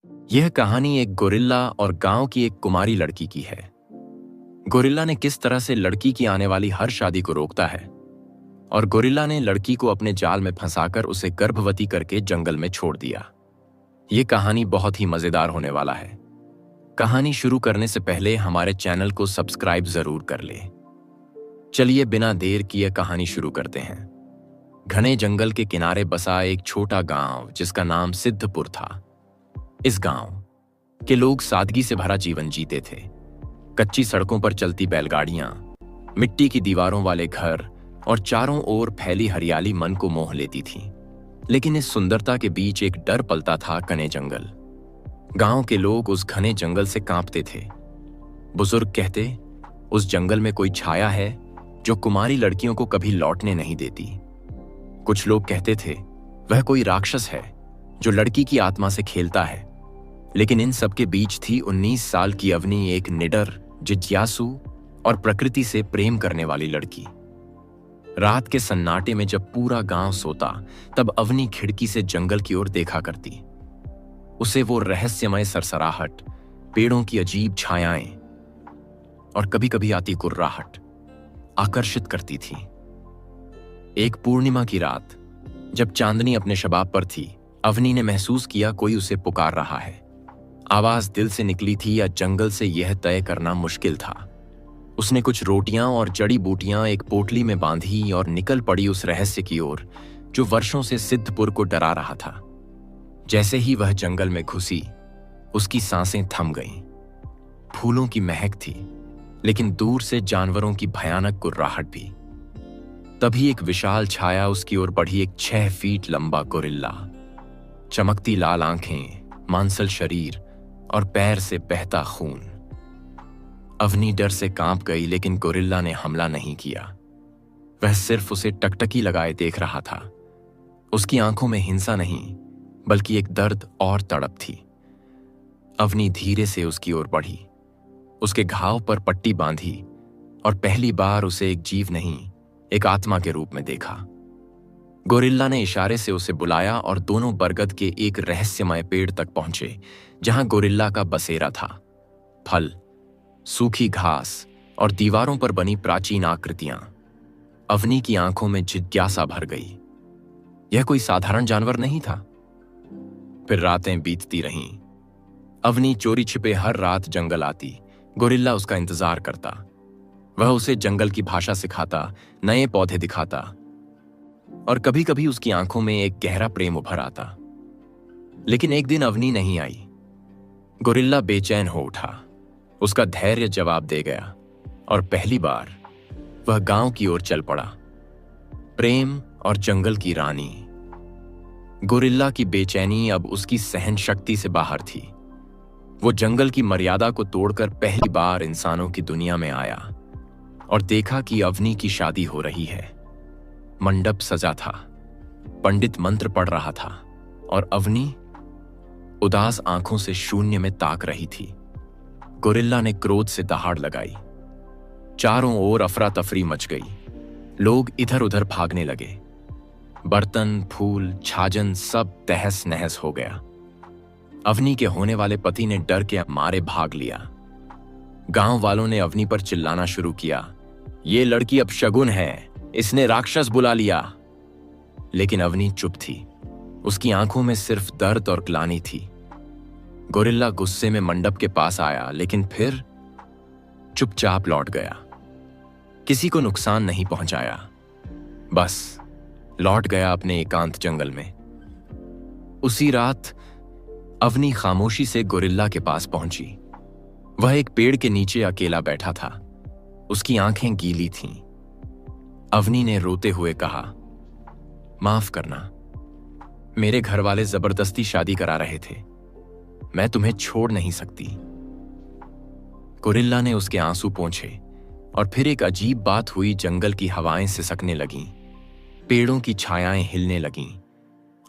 यह कहानी एक गोरिल्ला और गांव की एक कुमारी लड़की की है। गोरिल्ला ने किस तरह से लड़की की आने वाली हर शादी को रोकता है और गोरिल्ला ने लड़की को अपने जाल में फंसाकर उसे गर्भवती करके जंगल में छोड़ दिया। यह कहानी बहुत ही मजेदार होने वाला है। कहानी शुरू करने से पहले हमारे चैनल को सब्सक्राइब जरूर कर ले। चलिए बिना देर किए कहानी शुरू करते हैं। घने जंगल के किनारे बसा एक छोटा गांव जिसका नाम सिद्धपुर था। इस गांव के लोग सादगी से भरा जीवन जीते थे। कच्ची सड़कों पर चलती बैलगाड़ियां, मिट्टी की दीवारों वाले घर और चारों ओर फैली हरियाली मन को मोह लेती थी। लेकिन इस सुंदरता के बीच एक डर पलता था, घने जंगल। गांव के लोग उस घने जंगल से कांपते थे। बुजुर्ग कहते, उस जंगल में कोई छाया है जो कुमारी लड़कियों को कभी लौटने नहीं देती। कुछ लोग कहते थे, वह कोई राक्षस है जो लड़की की आत्मा से खेलता है। लेकिन इन सब के बीच थी 19 साल की अवनी, एक निडर, जिज्ञासु और प्रकृति से प्रेम करने वाली लड़की। रात के सन्नाटे में जब पूरा गांव सोता, तब अवनी खिड़की से जंगल की ओर देखा करती। उसे वो रहस्यमय सरसराहट, पेड़ों की अजीब छायाएं और कभी कभी आती कुर्राहट आकर्षित करती थी। एक पूर्णिमा की रात, जब चांदनी अपने शबाब पर थी, अवनी ने महसूस किया कोई उसे पुकार रहा है। आवाज दिल से निकली थी या जंगल से, यह तय करना मुश्किल था। उसने कुछ रोटियां और जड़ी बूटियां एक पोटली में बांधी और निकल पड़ी उस रहस्य की ओर जो वर्षों से सिद्धपुर को डरा रहा था। जैसे ही वह जंगल में घुसी, उसकी सांसें थम गईं। फूलों की महक थी, लेकिन दूर से जानवरों की भयानक गुर्राहट भी। तभी एक विशाल छाया उसकी ओर बढ़ी, एक 6 फीट लंबा गोरिल्ला। चमकती लाल आंखें, मांसल शरीर और पैर से बहता खून। अवनी डर से कांप गई, लेकिन गोरिल्ला ने हमला नहीं किया। वह सिर्फ उसे टकटकी लगाए देख रहा था। उसकी आंखों में हिंसा नहीं, बल्कि एक दर्द और तड़प थी। अवनी धीरे से उसकी ओर बढ़ी, उसके घाव पर पट्टी बांधी और पहली बार उसे एक जीव नहीं, एक आत्मा के रूप में देखा। गोरिल्ला ने इशारे से उसे बुलाया और दोनों बरगद के एक रहस्यमय पेड़ तक पहुंचे, जहां गोरिल्ला का बसेरा था। फल, सूखी घास और दीवारों पर बनी प्राचीन आकृतियां। अवनी की आंखों में जिज्ञासा भर गई। यह कोई साधारण जानवर नहीं था। फिर रातें बीतती रहीं। अवनी चोरी छिपे हर रात जंगल आती। गोरिल्ला उसका इंतजार करता। वह उसे जंगल की भाषा सिखाता, नए पौधे दिखाता और कभी कभी उसकी आंखों में एक गहरा प्रेम उभर आता। लेकिन एक दिन अवनी नहीं आई। गोरिल्ला बेचैन हो उठा। उसका धैर्य जवाब दे गया और पहली बार वह गांव की ओर चल पड़ा। प्रेम और जंगल की रानी। गोरिल्ला की बेचैनी अब उसकी सहन शक्ति से बाहर थी। वो जंगल की मर्यादा को तोड़कर पहली बार इंसानों की दुनिया में आया और देखा कि अवनी की शादी हो रही है। मंडप सजा था, पंडित मंत्र पढ़ रहा था और अवनी उदास आंखों से शून्य में ताक रही थी। गोरिल्ला ने क्रोध से दहाड़ लगाई। चारों ओर अफरा तफरी मच गई। लोग इधर उधर भागने लगे। बर्तन, फूल, छाजन सब तहस नहस हो गया। अवनी के होने वाले पति ने डर के मारे भाग लिया। गांव वालों ने अवनी पर चिल्लाना शुरू किया, ये लड़की अब शगुन है, इसने राक्षस बुला लिया। लेकिन अवनी चुप थी। उसकी आंखों में सिर्फ दर्द और ग्लानि थी। गोरिल्ला गुस्से में मंडप के पास आया, लेकिन फिर चुपचाप लौट गया। किसी को नुकसान नहीं पहुंचाया, बस लौट गया अपने एकांत जंगल में। उसी रात अवनी खामोशी से गोरिल्ला के पास पहुंची। वह एक पेड़ के नीचे अकेला बैठा था। उसकी आंखें गीली थीं। अवनी ने रोते हुए कहा, माफ करना, मेरे घर वाले जबरदस्ती शादी करा रहे थे, मैं तुम्हें छोड़ नहीं सकती। गोरिल्ला ने उसके आंसू पोंछे और फिर एक अजीब बात हुई। जंगल की हवाएं सिसकने लगीं, पेड़ों की छायाएं हिलने लगीं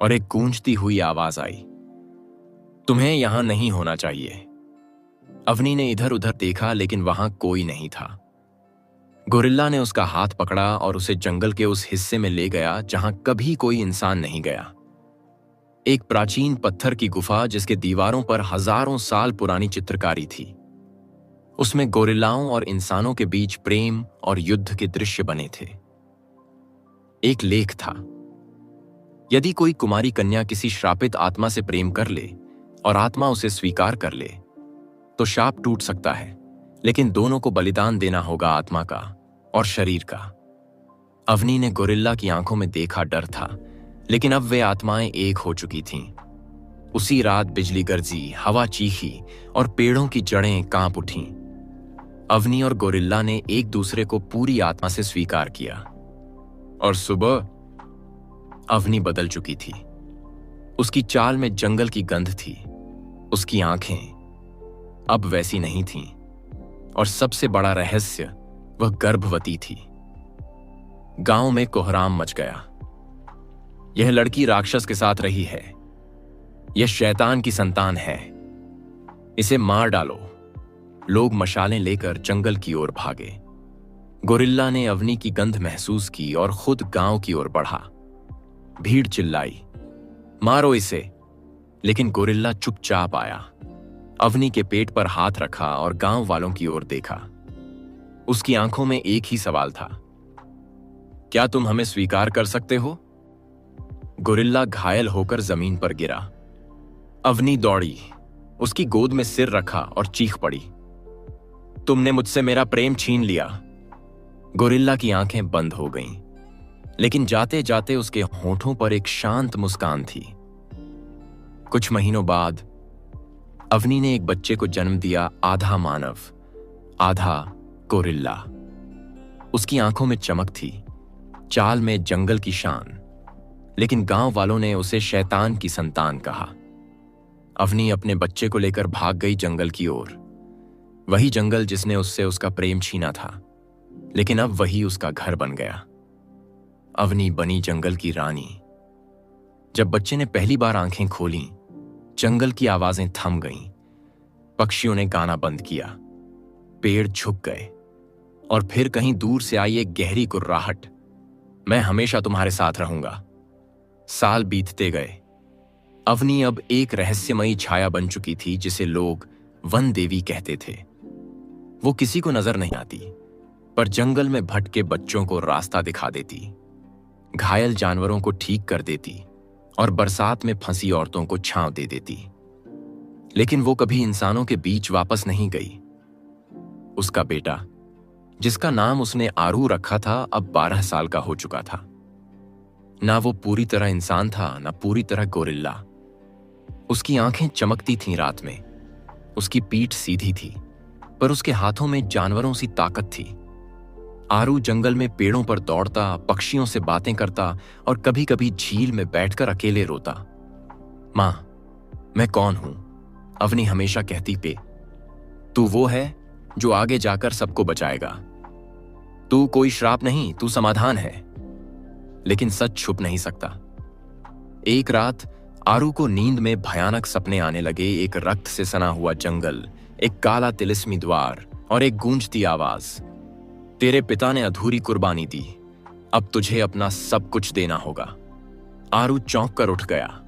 और एक गूंजती हुई आवाज आई, तुम्हें यहां नहीं होना चाहिए। अवनी ने इधर उधर देखा, लेकिन वहां कोई नहीं था। गोरिल्ला ने उसका हाथ पकड़ा और उसे जंगल के उस हिस्से में ले गया जहां कभी कोई इंसान नहीं गया। एक प्राचीन पत्थर की गुफा जिसके दीवारों पर हजारों साल पुरानी चित्रकारी थी। उसमें गोरिल्लाओं और इंसानों के बीच प्रेम और युद्ध के दृश्य बने थे। एक लेख था, यदि कोई कुमारी कन्या किसी श्रापित आत्मा से प्रेम कर ले और आत्मा उसे स्वीकार कर ले तो शाप टूट सकता है, लेकिन दोनों को बलिदान देना होगा, आत्मा का और शरीर का। अवनी ने गोरिल्ला की आंखों में देखा डर था, लेकिन अब वे आत्माएं एक हो चुकी थीं। उसी रात बिजली गरजी, हवा चीखी और पेड़ों की जड़ें कांप उठीं। अवनी और गोरिल्ला ने एक दूसरे को पूरी आत्मा से स्वीकार किया। और सुबह अवनी बदल चुकी थी। उसकी चाल में जंगल की गंध थी। उसकी आंखें अब वैसी नहीं थीं। और सबसे बड़ा रहस्य, वह गर्भवती थी। गांव में कोहराम मच गया। यह लड़की राक्षस के साथ रही है। यह शैतान की संतान है। इसे मार डालो। लोग मशालें लेकर जंगल की ओर भागे। गोरिल्ला ने अवनी की गंध महसूस की और खुद गांव की ओर बढ़ा। भीड़ चिल्लाई, मारो इसे। लेकिन गोरिल्ला चुपचाप आया। अवनी के पेट पर हाथ रखा और गांव वालों की ओर देखा। उसकी आंखों में एक ही सवाल था, क्या तुम हमें स्वीकार कर सकते हो? गोरिल्ला घायल होकर जमीन पर गिरा। अवनी दौड़ी, उसकी गोद में सिर रखा और चीख पड़ी, तुमने मुझसे मेरा प्रेम छीन लिया। गोरिल्ला की आंखें बंद हो गईं, लेकिन जाते जाते उसके होठों पर एक शांत मुस्कान थी। कुछ महीनों बाद अवनी ने एक बच्चे को जन्म दिया, आधा मानव आधा गोरिल्ला। उसकी आंखों में चमक थी, चाल में जंगल की शान, लेकिन गांव वालों ने उसे शैतान की संतान कहा। अवनी अपने बच्चे को लेकर भाग गई जंगल की ओर। वही जंगल जिसने उससे उसका प्रेम छीना था, लेकिन अब वही उसका घर बन गया। अवनी बनी जंगल की रानी। जब बच्चे ने पहली बार आंखें खोलीं, जंगल की आवाजें थम गईं। पक्षियों ने गाना बंद किया, पेड़ झुक गए और फिर कहीं दूर से आई एक गहरी गुर्राहट, मैं हमेशा तुम्हारे साथ रहूंगा। साल बीतते गए। अवनी अब एक रहस्यमयी छाया बन चुकी थी जिसे लोग वन देवी कहते थे। वो किसी को नजर नहीं आती, पर जंगल में भटके बच्चों को रास्ता दिखा देती, घायल जानवरों को ठीक कर देती और बरसात में फंसी औरतों को छांव दे देती। लेकिन वो कभी इंसानों के बीच वापस नहीं गई। उसका बेटा, जिसका नाम उसने आरू रखा था, अब 12 साल का हो चुका था। ना वो पूरी तरह इंसान था, ना पूरी तरह गोरिल्ला। उसकी आंखें चमकती थीं रात में, उसकी पीठ सीधी थी, पर उसके हाथों में जानवरों सी ताकत थी। आरू जंगल में पेड़ों पर दौड़ता, पक्षियों से बातें करता और कभी कभी झील में बैठकर अकेले रोता। मां, मैं कौन हूं? अवनी हमेशा कहती पे, तू वो है जो आगे जाकर सबको बचाएगा। तू कोई श्राप नहीं, तू समाधान है। लेकिन सच छुप नहीं सकता। एक रात आरू को नींद में भयानक सपने आने लगे। एक रक्त से सना हुआ जंगल, एक काला तिलिस्मी द्वार और एक गूंजती आवाज, तेरे पिता ने अधूरी कुर्बानी दी, अब तुझे अपना सब कुछ देना होगा। आरू चौंक कर उठ गया।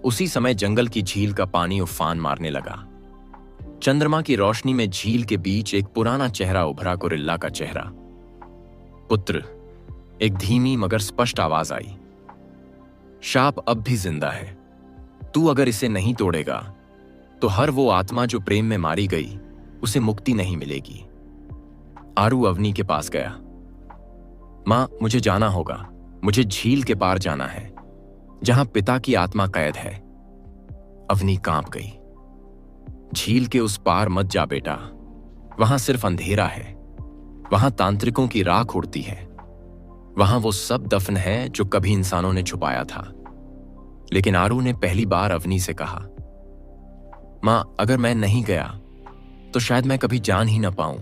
उसी समय जंगल की झील का पानी उफान मारने लगा। चंद्रमा की रोशनी में झील के बीच एक पुराना चेहरा उभरा, गोरिल्ला का चेहरा। पुत्र, एक धीमी मगर स्पष्ट आवाज आई, शाप अब भी जिंदा है। तू अगर इसे नहीं तोड़ेगा तो हर वो आत्मा जो प्रेम में मारी गई, उसे मुक्ति नहीं मिलेगी। आरू अवनी के पास गया। मां, मुझे जाना होगा। मुझे झील के पार जाना है, जहां पिता की आत्मा कैद है। अवनी कांप गई। झील के उस पार मत जा बेटा, वहां सिर्फ अंधेरा है। वहां तांत्रिकों की राख उड़ती है। वहां वो सब दफन है जो कभी इंसानों ने छुपाया था। लेकिन आरू ने पहली बार अवनी से कहा, मां, अगर मैं नहीं गया तो शायद मैं कभी जान ही ना पाऊं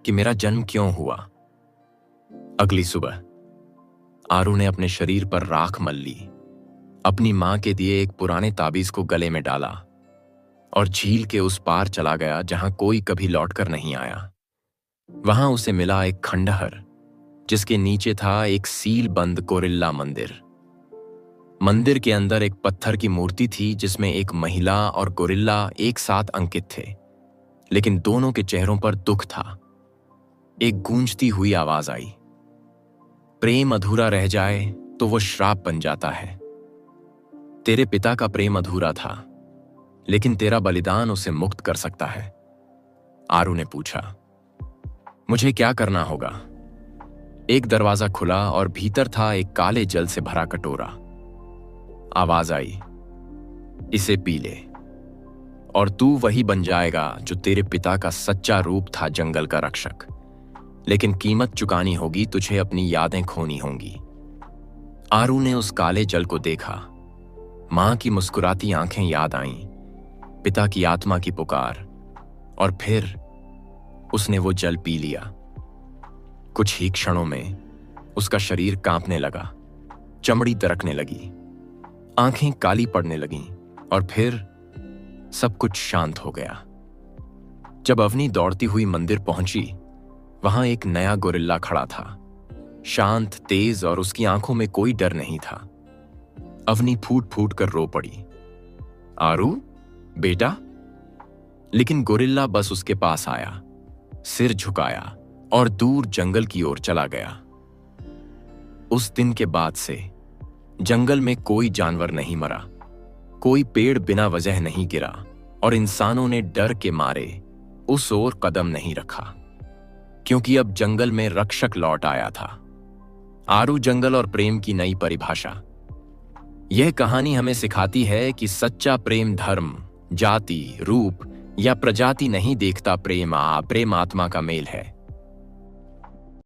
कि मेरा जन्म क्यों हुआ। अगली सुबह आरू ने अपने शरीर पर राख मल ली, अपनी मां के दिए एक पुराने ताबीज को गले में डाला और झील के उस पार चला गया जहां कोई कभी लौटकर नहीं आया। वहां उसे मिला एक खंडहर जिसके नीचे था एक सील बंद गोरिल्ला मंदिर। मंदिर के अंदर एक पत्थर की मूर्ति थी जिसमें एक महिला और गोरिल्ला एक साथ अंकित थे, लेकिन दोनों के चेहरों पर दुख था। एक गूंजती हुई आवाज आई, प्रेम अधूरा रह जाए तो वो श्राप बन जाता है। तेरे पिता का प्रेम अधूरा था, लेकिन तेरा बलिदान उसे मुक्त कर सकता है। आरू ने पूछा, मुझे क्या करना होगा? एक दरवाजा खुला और भीतर था एक काले जल से भरा कटोरा। आवाज आई, इसे पी ले और तू वही बन जाएगा जो तेरे पिता का सच्चा रूप था, जंगल का रक्षक। लेकिन कीमत चुकानी होगी, तुझे अपनी यादें खोनी होंगी। आरू ने उस काले जल को देखा। मां की मुस्कुराती आंखें याद आईं, पिता की आत्मा की पुकार, और फिर उसने वो जल पी लिया। कुछ ही क्षणों में उसका शरीर कांपने लगा, चमड़ी दरकने लगी, आंखें काली पड़ने लगीं, और फिर सब कुछ शांत हो गया। जब अवनी दौड़ती हुई मंदिर पहुंची, वहां एक नया गोरिल्ला खड़ा था, शांत, तेज, और उसकी आंखों में कोई डर नहीं था। अवनी फूट फूट कर रो पड़ी, आरू बेटा। लेकिन गोरिल्ला बस उसके पास आया, सिर झुकाया और दूर जंगल की ओर चला गया। उस दिन के बाद से जंगल में कोई जानवर नहीं मरा, कोई पेड़ बिना वजह नहीं गिरा, और इंसानों ने डर के मारे उस ओर कदम नहीं रखा, क्योंकि अब जंगल में रक्षक लौट आया था। आरू जंगल और प्रेम की नई परिभाषा। यह कहानी हमें सिखाती है कि सच्चा प्रेम धर्म, जाति, रूप या प्रजाति नहीं देखता। प्रेम आत्मा का मेल है।